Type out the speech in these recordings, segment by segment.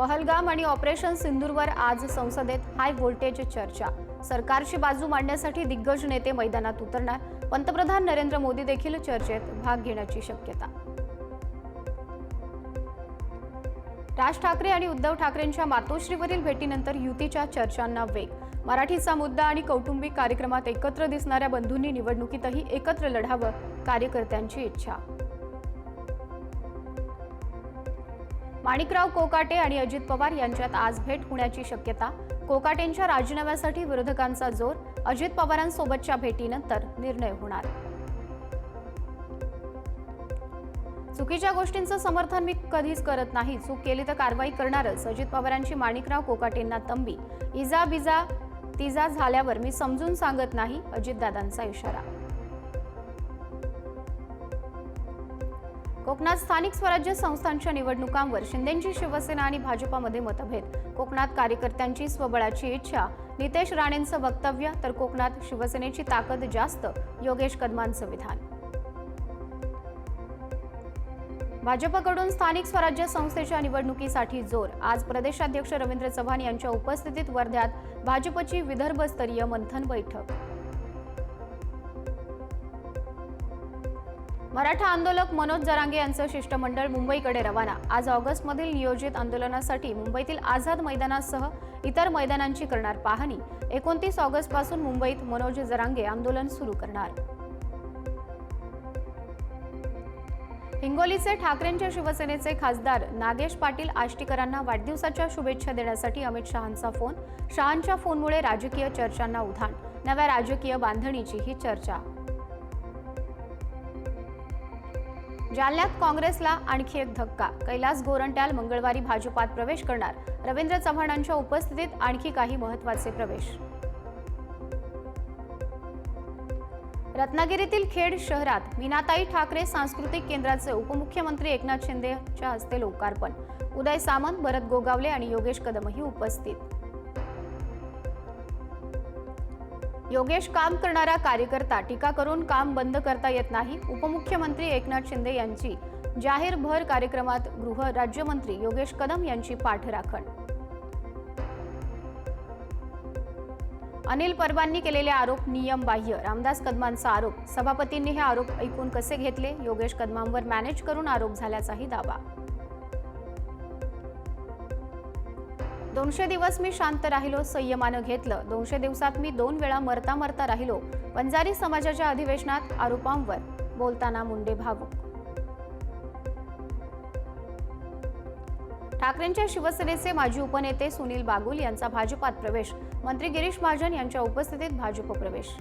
पहलगाम आणि ऑपरेशन सिंदूरवर आज संसदेत हाय व्होल्टेज चर्चा। सरकारची बाजू मांडण्यासाठी दिग्गज नेते मैदानात उतरणार। पंतप्रधान नरेंद्र मोदी देखील चर्चेत भाग घेण्याची शक्यता। राज ठाकरे आणि उद्धव ठाकरेंच्या मातोश्रीवरील भेटीनंतर युतीच्या चर्चांना वेग। मराठीचा मुद्दा आणि कौटुंबिक कार्यक्रमात एकत्र दिसणाऱ्या बंधूंनी निवडणुकीतही एकत्र लढावं, कार्यकर्त्यांची इच्छा। माणिकराव कोकाटे आणि अजित पवार यांच्यात आज भेट होण्याची शक्यता। कोकाटेंच्या राजीनाम्यासाठी विरोधकांचा जोर। अजित पवारांसोबतच्या भेटीनंतर निर्णय होणार। चुकीच्या गोष्टींचं समर्थन मी कधीच करत नाही, चूक केली तर कारवाई करणारच। अजित पवारांची माणिकराव कोकाटेंना तंबी। इजा बिजा तिजा झाल्यावर मी समजून सांगत नाही, अजितदादांचा इशारा। कोकणात स्थानिक स्वराज्य संस्थांच्या निवडणुकांवर शिंदेंची शिवसेना आणि भाजपामध्ये मतभेद। कोकणात कार्यकर्त्यांची स्वबळाची इच्छा। नितेश राणेंचं वक्तव्य तर कोकणात शिवसेनेची ताकद जास्त, योगेश कदमांचं विधान। भाजपकडून स्थानिक स्वराज्य संस्थेच्या निवडणुकीसाठी जोर। आज प्रदेशाध्यक्ष रवींद्र चव्हाण यांच्या उपस्थितीत वर्ध्यात भाजपची विदर्भस्तरीय मंथन बैठक। मराठा आंदोलक मनोज जरांगे यांचं शिष्टमंडळ मुंबईकडे रवाना। आज ऑगस्टमधील नियोजित आंदोलनासाठी मुंबईतील आझाद मैदानासह इतर मैदानांची करणार पाहणी। 29 ऑगस्टपासून मुंबईत मनोज जरांगे आंदोलन सुरू करणार। हिंगोलीचे ठाकरेंच्या शिवसेनेचे खासदार नागेश पाटील आष्टीकरांना वाढदिवसाच्या शुभेच्छा देण्यासाठी अमित शहांचा फोन। शहांच्या फोनमुळे राजकीय चर्चांना उधाण। नव्या राजकीय बांधणीची ही चर्चा। जालन्यात काँग्रेसला आणखी एक धक्का। कैलास गोरंट्याल मंगळवारी भाजपात प्रवेश करणार। रवींद्र चव्हाणांच्या उपस्थितीत आणखी काही महत्त्वाचे प्रवेश। रत्नागिरीतील खेड शहरात मीनाताई ठाकरे सांस्कृतिक केंद्राचे उपमुख्यमंत्री एकनाथ शिंदेच्या हस्ते लोकार्पण। उदय सामंत, भरत गोगावले आणि योगेश कदमही उपस्थित। योगेश काम करणारा कार्यकर्ता, टीका करून काम बंद करता येत नाही। उपमुख्यमंत्री एकनाथ शिंदे यांची जाहीर भर कार्यक्रमात गृह राज्यमंत्री योगेश कदम यांची पाठराखण। अनिल परबांनी केलेले आरोप नियमबाह्य, रामदास कदमांचा आरोप। सभापतींनी हे आरोप ऐकून कसे घेतले? योगेश कदमांवर मॅनेज करून आरोप झाल्याचाही दावा। 200 दिवस मी शांत राहिलो, संयमानं घेतलं। 200 दिवसात मी 2 वेळा मरता मरता राहिलो। वंजारी समाजाच्या अधिवेशनात आरोपांवर बोलताना मुंडे भावुक। ठाकरेंच्या शिवसेनेचे माजी उपनेते सुनील बागुल यांचा भाजपात प्रवेश। मंत्री गिरीश महाजन यांच्या उपस्थितीत भाजप प्रवेश।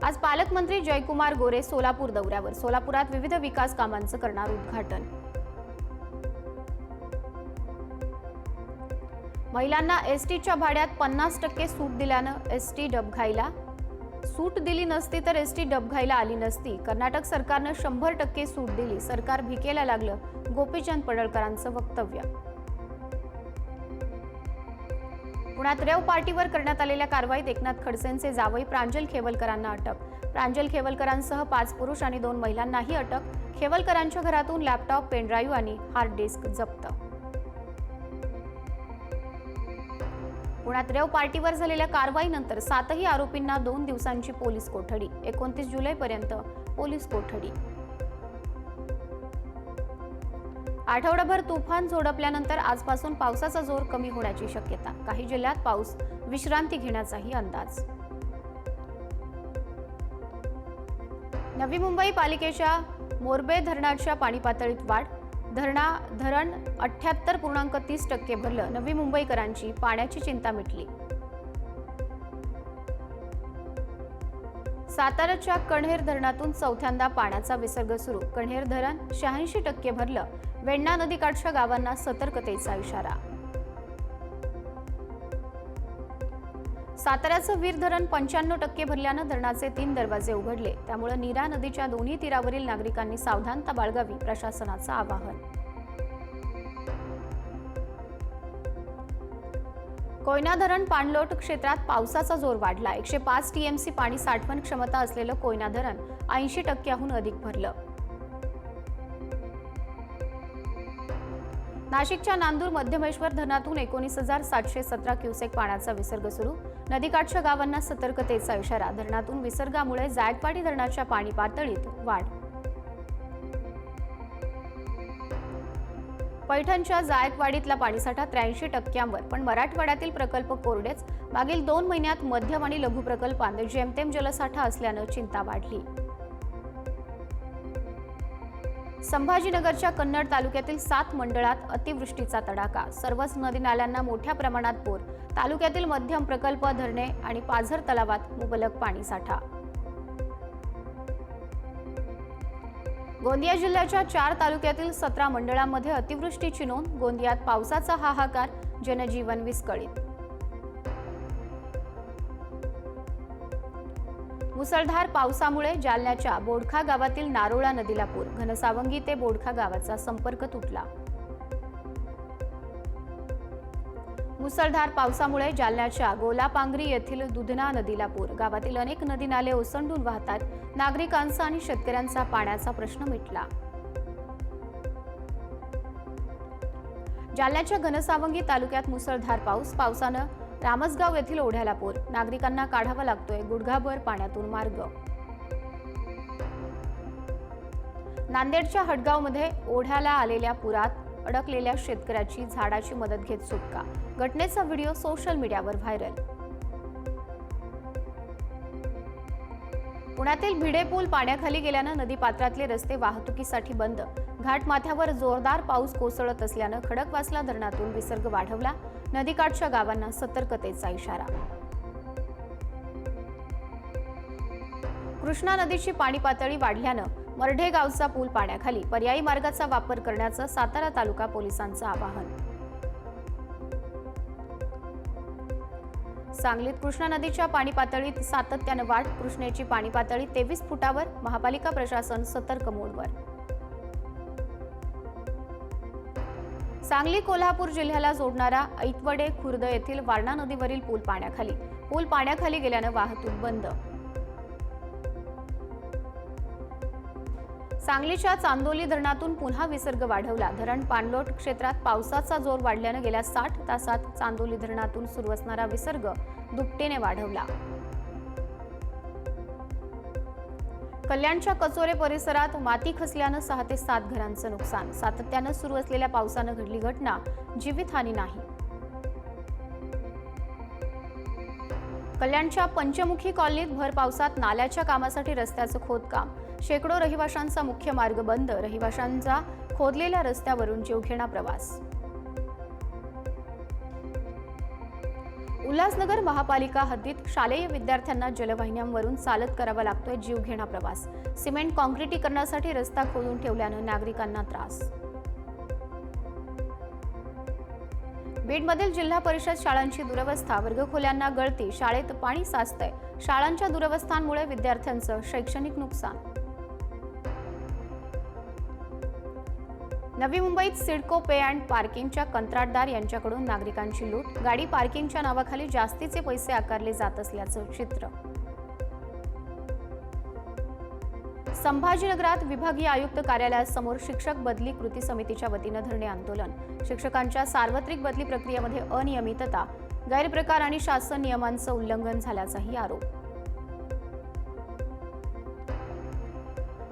आज पालकमंत्री जयकुमार गोरे सोलापूर दौऱ्यावर। सोलापुरात विविध विकास कामांचं करणार उद्घाटन। महिलांना एसटीच्या भाड्यात 50% सूट दिल्यानं एसटी डबघाईला। सूट दिली नसती तर एसटी डबघाईला आली नसती। कर्नाटक सरकारनं 100% सूट दिली, सरकार भिकेला लागलं, गोपीचंद पडळकरांचं वक्तव्य। पुण्यात रेव पार्टीवर करण्यात आलेल्या कारवाईत एकनाथ खडसेंचे जावई प्रांजल खेवलकरांना अटक। प्रांजल खेवलकरांसह 5 पुरुष आणि 2 महिलांनाही अटक। खेवलकरांच्या घरातून लॅपटॉप, पेनड्राईव्ह आणि हार्ड डिस्क जप्त। पुण्यात रेव पार्टीवर झालेल्या कारवाईनंतर 7ही आरोपींना 2 दिवसांची पोलीस कोठडी। 29 जुलैपर्यंत पोलीस कोठडी। आठवडाभर तुफान झोडपल्यानंतर आजपासून पावसाचा जोर कमी होण्याची शक्यता। काही जिल्ह्यात पाऊस विश्रांती घेण्याचाही अंदाज। नवी मुंबई पालिकेच्या मोरबे धरणाच्या पाणी पातळीत वाढ। धरण 78.30% भरलं। नवी मुंबईकरांची पाण्याची चिंता मिटली। साताऱ्याच्या कण्हेर धरणातून चौथ्यांदा पाण्याचा विसर्ग सुरू। कण्हेर धरण 86% भरलं। वेण्णा नदीकाठच्या गावांना सतर्कतेचा इशारा। साताऱ्याचं वीर धरण 95% भरल्यानं धरणाचे 3 दरवाजे उघडले। त्यामुळे नीरा नदीच्या दोन्ही तीरावरील नागरिकांनी सावधानता बाळगावी, प्रशासनाचं आवाहन। कोयना धरण पाणलोट क्षेत्रात पावसाचा जोर वाढला। 105 टीएमसी पाणी साठवण क्षमता असलेलं कोयना धरण 80%हून अधिक भरलं। नाशिकच्या नांदूर मध्यमेश्वर धरणातून 19,717 क्युसेक पाण्याचा विसर्ग सुरू. नदीकाठच्या गावांना सतर्कतेचा इशारा. धरणातून विसर्गामुळे जायकवाडी धरणाच्या पाणी पातळीत वाढ. पैठणच्या जायकवाडीतला पाणीसाठा 83%वर, पण मराठवाड्यातील प्रकल्प कोरडेच. मागील 2 महिन्यात मध्यम आणि लघु प्रकल्पांत जेमतेम जलसाठा असल्यानं चिंता वाढली. संभाजीनगरच्या कन्नड तालुक्यातील 7 मंडळात अतिवृष्टीचा तडाखा. सर्वच नदी नाल्यांना मोठ्या प्रमाणात पूर. तालुक्यातील मध्यम प्रकल्प, धरणे आणि पाझर तलावात मुबलक पाणीसाठा. गोंदिया जिल्ह्याच्या 4 तालुक्यातील 17 मंडळांमध्ये अतिवृष्टीची नोंद. गोंदियात पावसाचा हाहाकार, जनजीवन विस्कळीत. मुसळधार पावसामुळे जालन्याच्या बोडखा गावातील नारोळा नदीला पूर. घनसावंगी ते बोडखा गावाचा संपर्क तुटला. मुसळधार पावसामुळे जालन्याच्या गोलापांगरी येथील दुधना नदीला पूर. गावातील अनेक नदी नाले ओसंडून वाहतात. नागरिकांचा आणि शेतकऱ्यांचा पाण्याचा प्रश्न मिटला. जालन्याच्या घनसावंगी तालुक्यात मुसळधार पावसानं रामसगाव येथील ओढ्याला पूर. नागरिकांना काढावा लागतोय गुडघाभर पाण्यातून मार्ग. नांदेडच्या हडगावमध्ये ओढ्याला आलेल्या पुरात अडकलेल्या शेतकऱ्याची झाडाची मदत घेत सुटका. घटनेचा व्हिडिओ सोशल मीडियावर व्हायरल. पुण्यातील भिडे पूल पाण्याखाली गेल्यानं नदीपात्रातले रस्ते वाहतुकीसाठी बंद. घाटमाथ्यावर जोरदार पाऊस कोसळत असल्यानं खडकवासला धरणातून विसर्ग वाढवला. नदीकाठच्या गावांना सतर्कतेचा इशारा. कृष्णा नदीची पाणी पातळी वाढल्यानं मर्ढे गावचा पूल पाण्याखाली. पर्यायी मार्गाचा वापर करण्याचं सातारा तालुका पोलिसांचं आवाहन. सांगलीत कृष्णा नदीच्या पाणी पातळीत सातत्यानं वाढ. कृष्णेची पाणी पातळी 23 फुटावर. महापालिका प्रशासन सतर्क मोडवर. सांगली कोल्हापूर जिल्ह्याला जोडणारा ऐतवडे खुर्द येथील वारणा नदीवरील पूल पाण्याखाली. पूल पाण्याखाली गेल्यानं वाहतूक बंद. सांगलीच्या चांदोली धरणातून पुन्हा विसर्ग वाढवला. धरण पाणलोट क्षेत्रात पावसाचा जोर वाढल्यानं गेल्या 60 तासात चांदोली धरणातून सुरू असणारा विसर्ग दुपटीने वाढवला. कल्याणच्या कचोरे परिसरात माती खचल्यानं 6 ते 7 घरांचं नुकसान. सातत्यानं सुरू असलेल्या पावसानं घडली घटना. जीवितहानी नाही. कल्याणच्या पंचमुखी कॉलनीत भर पावसात नाल्याच्या कामासाठी रस्त्याचं खोदकाम. शेकडो रहिवाशांचा मुख्य मार्ग बंद. रहिवाशांचा खोदलेल्या रस्त्यावरून जीवघेणा प्रवास. उल्हासनगर महापालिका हद्दीत शालेय विद्यार्थ्यांना जलवाहिन्यांवरून चालत करावा लागतोय जीवघेणा प्रवास. सिमेंट काँक्रिटीकरणासाठी रस्ता खोदून ठेवल्यानं नागरिकांना त्रास. बीडमधील जिल्हा परिषद शाळांची दुरवस्था. वर्गखोल्यांना गळती. शाळेत पाणी साचतंय. शाळांच्या दुरवस्थांमुळे विद्यार्थ्यांचं शैक्षणिक नुकसान. नवी मुंबईत सिडको पे अँड पार्किंगच्या कंत्राटदार यांच्याकडून नागरिकांची लूट. गाडी पार्किंगच्या नावाखाली जास्तीचे पैसे आकारले जात असल्याचं चित्र. संभाजीनगरात विभागीय आयुक्त कार्यालयासमोर शिक्षक बदली कृती समितीच्या वतीनं धरणे आंदोलन. शिक्षकांच्या सार्वत्रिक बदली प्रक्रियेमध्ये अनियमितता, गैरप्रकार आणि शासन नियमांचं उल्लंघन झाल्याचाही आरोप.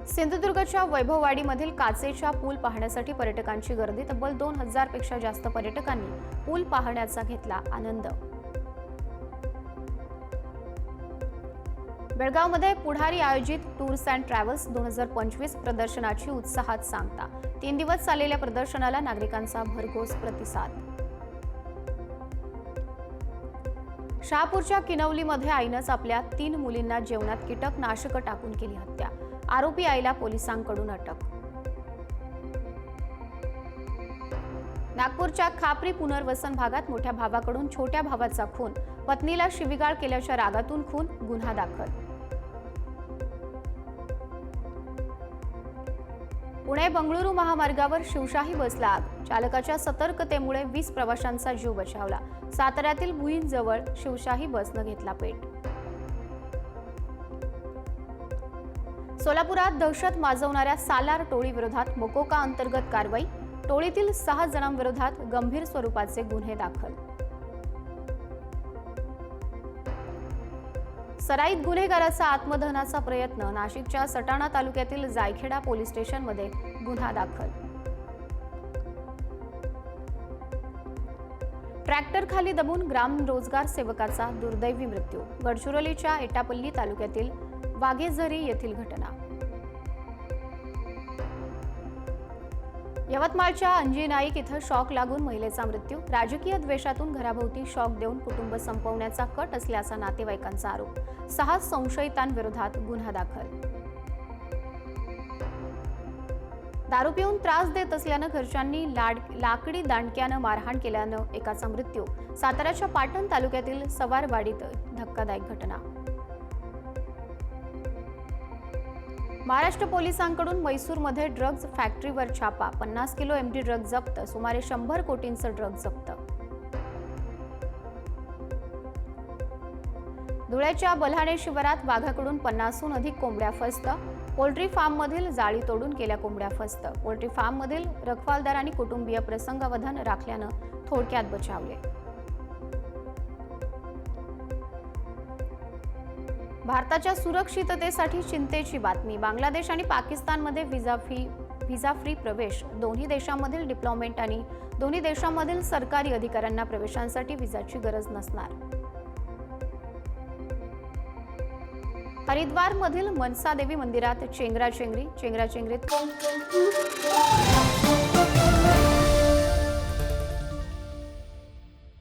सिंधुदुर्गच्या वैभववाडीमधील काचेच्या पूल पाहण्यासाठी पर्यटकांची गर्दी. तब्बल 2000 पेक्षा जास्त पर्यटकांनी पूल पाहण्याचा घेतला आनंद. बेळगावमध्ये पुढारी आयोजित टूर्स अँड ट्रॅव्हल्स 2025 प्रदर्शनाची उत्साहात सांगता. 3 दिवस चाललेल्या प्रदर्शनाला नागरिकांचा भरघोस प्रतिसाद. शहापूरच्या किनवलीमध्ये आईनंच आपल्या 3 मुलींना जेवणात कीटकनाशक टाकून केली हत्या. आरोपी आईला पोलिसांकडून अटक. नागपूरच्या खापरी पुनर्वसन भागात मोठ्या भावाकडून छोट्या भावाचा खून. पत्नीला शिवीगाळ केल्याच्या रागातून खून. गुन्हा दाखल. पुणे बंगळुरू महामार्गावर शिवशाही बसला आग. चालकाच्या सतर्कतेमुळे 20 प्रवाशांचा जीव बचावला. साताऱ्यातील भुईंजवळ शिवशाही बसनं घेतला पेट. सोलापुरात दहशत माजवणाऱ्या सालार टोळीविरोधात मोकोका अंतर्गत कारवाई. टोळीतील 6 जणांविरोधात गंभीर स्वरूपाचे गुन्हे दाखल. सराईत गुन्हेगाराचा आत्मदहनाचा प्रयत्न. नाशिकच्या सटाणा तालुक्यातील जायखेडा पोलीस स्टेशनमध्ये गुन्हा दाखल. ट्रॅक्टर खाली दबून ग्राम रोजगार सेवकाचा दुर्दैवी मृत्यू. गडचिरोलीच्या एटापल्ली तालुक्यातील वाघेझरी येथील घटना. यवतमाळच्या अंजी नाईक इथं शॉक लागून महिलेचा मृत्यू. राजकीय द्वेषातून घराभोवती शॉक देऊन कुटुंब संपवण्याचा कट असल्याचा नातेवाईकांचा आरोप. 6 संशयितांविरोधात गुन्हा दाखल. दारू पिऊन त्रास देत असल्यानं घरच्यांनी लाकडी दांडक्यानं मारहाण केल्यानं एकाचा मृत्यू. साताऱ्याच्या पाटण तालुक्यातील सवारवाडीत धक्कादायक घटना. महाराष्ट्र पोलिसांकडून म्हैसूरमध्ये ड्रग्ज फॅक्टरीवर छापा. 50 किलो एमडी ड्रग जप्त. सुमारे 100 कोटींचं ड्रग जप्त. धुळ्याच्या बल्हाणे शिवारात वाघाकडून 50हून अधिक कोंबड्या फस्त. पोल्ट्री फार्ममधील जाळी तोडून केल्या कोंबड्या फस्त. पोल्ट्री फार्ममधील रखवालदारांनी कुटुंबीय प्रसंगावधान राखल्यानं थोडक्यात बचावले. भारताच्या सुरक्षिततेसाठी चिंतेची बातमी. बांगलादेश आणि पाकिस्तानमध्ये व्हिसा फ्री प्रवेश. दोन्ही देशांमधील डिप्लोमॅट आणि दोन्ही देशांमधील सरकारी अधिकाऱ्यांना प्रवेशांसाठी व्हिसाची गरज नसणार. हरिद्वारमधील मनसा देवी मंदिरात चेंगराचेंगरीत